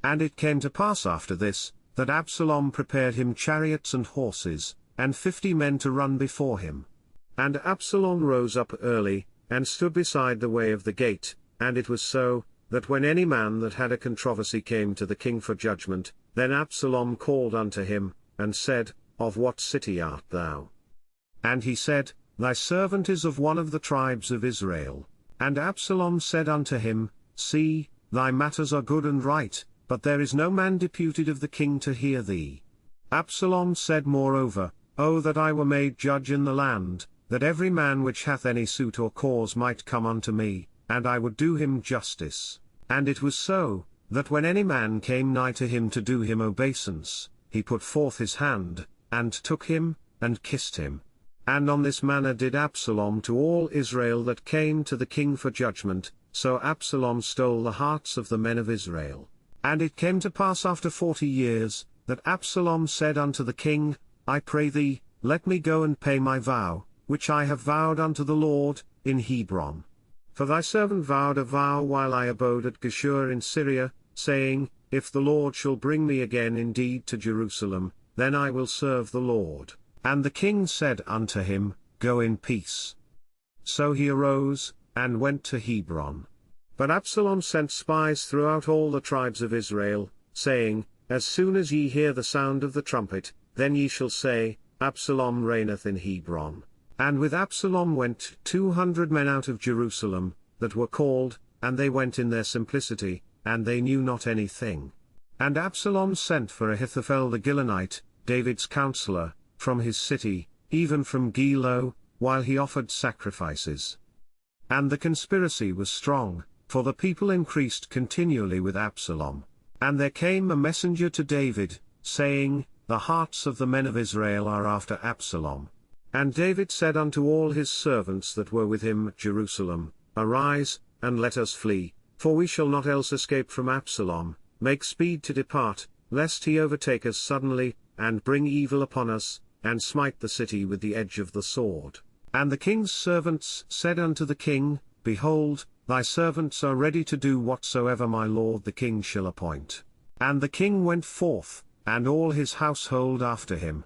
And it came to pass after this, that Absalom prepared him chariots and horses, and 50 men to run before him. And Absalom rose up early, and stood beside the way of the gate, and it was so, that when any man that had a controversy came to the king for judgment, then Absalom called unto him, and said, Of what city art thou? And he said, Thy servant is of one of the tribes of Israel. And Absalom said unto him, See, thy matters are good and right, but there is no man deputed of the king to hear thee. Absalom said moreover, O that I were made judge in the land, that every man which hath any suit or cause might come unto me, and I would do him justice. And it was so, that when any man came nigh to him to do him obeisance, he put forth his hand, and took him, and kissed him. And on this manner did Absalom to all Israel that came to the king for judgment, so Absalom stole the hearts of the men of Israel. And it came to pass after 40 years, that Absalom said unto the king, I pray thee, let me go and pay my vow, which I have vowed unto the Lord, in Hebron. For thy servant vowed a vow while I abode at Geshur in Syria, saying, If the Lord shall bring me again indeed to Jerusalem, then I will serve the Lord. And the king said unto him, Go in peace. So he arose, and went to Hebron. But Absalom sent spies throughout all the tribes of Israel, saying, As soon as ye hear the sound of the trumpet, then ye shall say, Absalom reigneth in Hebron. And with Absalom went 200 men out of Jerusalem, that were called, and they went in their simplicity, and they knew not anything. And Absalom sent for Ahithophel the Gilonite, David's counselor, from his city, even from Gilo, while he offered sacrifices. And the conspiracy was strong, for the people increased continually with Absalom. And there came a messenger to David, saying, The hearts of the men of Israel are after Absalom. And David said unto all his servants that were with him at Jerusalem, Arise, and let us flee, for we shall not else escape from Absalom. Make speed to depart, lest he overtake us suddenly, and bring evil upon us, and smite the city with the edge of the sword. And the king's servants said unto the king, Behold, thy servants are ready to do whatsoever my lord the king shall appoint. And the king went forth, and all his household after him.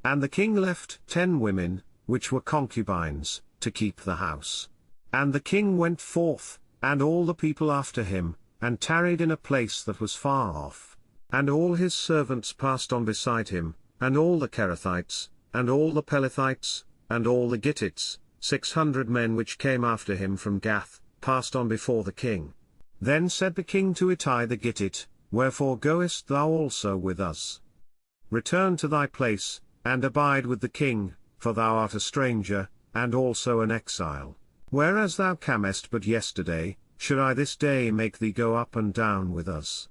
And the king left 10 women, which were concubines, to keep the house. And the king went forth, and all the people after him, and tarried in a place that was far off. And all his servants passed on beside him, and all the Kerethites, and all the Pelethites, and all the Gittites, 600 men which came after him from Gath, passed on before the king. Then said the king to Ittai the Gittite, Wherefore goest thou also with us? Return to thy place, and abide with the king, for thou art a stranger, and also an exile. Whereas thou camest but yesterday, should I this day make thee go up and down with us?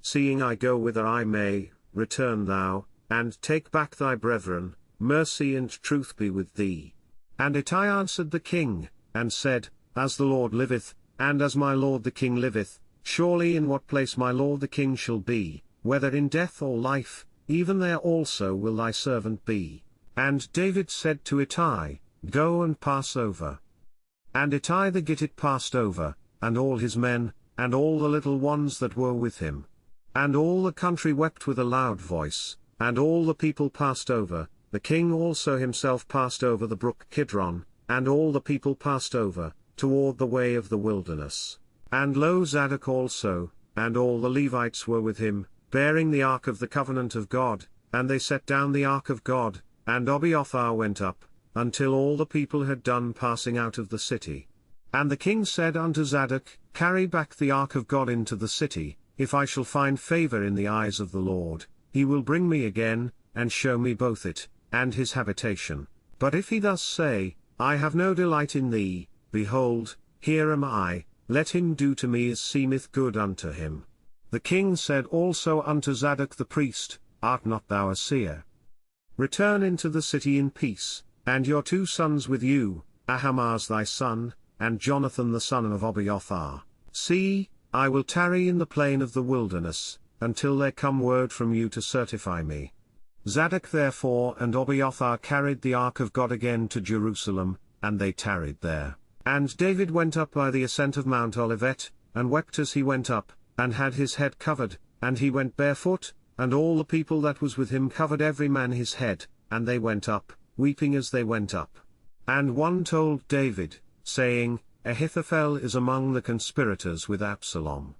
Seeing I go whither I may, return thou, and take back thy brethren, mercy and truth be with thee. And Ittai answered the king, and said, As the Lord liveth, and as my lord the king liveth, surely in what place my lord the king shall be, whether in death or life, even there also will thy servant be. And David said to Ittai, Go and pass over. And Ittai the Gittite passed over, and all his men, and all the little ones that were with him. And all the country wept with a loud voice, and all the people passed over, the king also himself passed over the brook Kidron, and all the people passed over, toward the way of the wilderness. And lo, Zadok also, and all the Levites were with him, bearing the ark of the covenant of God, and they set down the ark of God, and Abiathar went up, until all the people had done passing out of the city. And the king said unto Zadok, Carry back the ark of God into the city, if I shall find favor in the eyes of the Lord, he will bring me again, and show me both it, and his habitation. But if he thus say, I have no delight in thee, behold, here am I, let him do to me as seemeth good unto him. The king said also unto Zadok the priest, Art not thou a seer? Return into the city in peace, and your 2 sons with you, Ahimaaz thy son, and Jonathan the son of Abiathar. See, I will tarry in the plain of the wilderness, until there come word from you to certify me. Zadok therefore and Abiathar carried the ark of God again to Jerusalem, and they tarried there. And David went up by the ascent of Mount Olivet, and wept as he went up, and had his head covered, and he went barefoot, and all the people that was with him covered every man his head, and they went up, weeping as they went up. And one told David, saying, Ahithophel is among the conspirators with Absalom.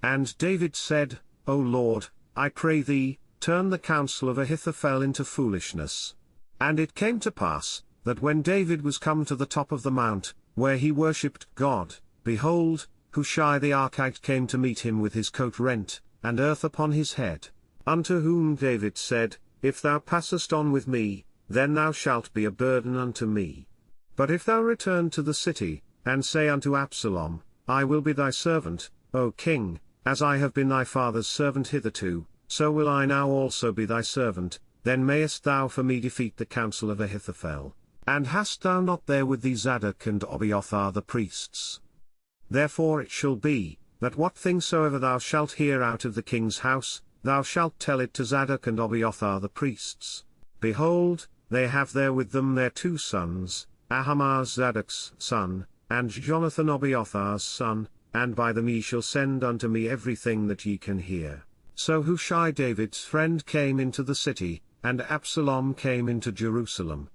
And David said, O Lord, I pray thee, turn the counsel of Ahithophel into foolishness. And it came to pass, that when David was come to the top of the mount, where he worshipped God, behold, Hushai the Archite came to meet him with his coat rent, and earth upon his head. Unto whom David said, If thou passest on with me, then thou shalt be a burden unto me. But if thou return to the city, and say unto Absalom, I will be thy servant, O king, as I have been thy father's servant hitherto, so will I now also be thy servant, then mayest thou for me defeat the counsel of Ahithophel. And hast thou not there with thee Zadok and Abiathar the priests? Therefore it shall be, that what thing soever thou shalt hear out of the king's house, thou shalt tell it to Zadok and Abiathar the priests. Behold, they have there with them their 2 sons, Ahimaaz Zadok's son, and Jonathan Abiathar's son, and by them ye shall send unto me everything that ye can hear. So Hushai David's friend came into the city, and Absalom came into Jerusalem,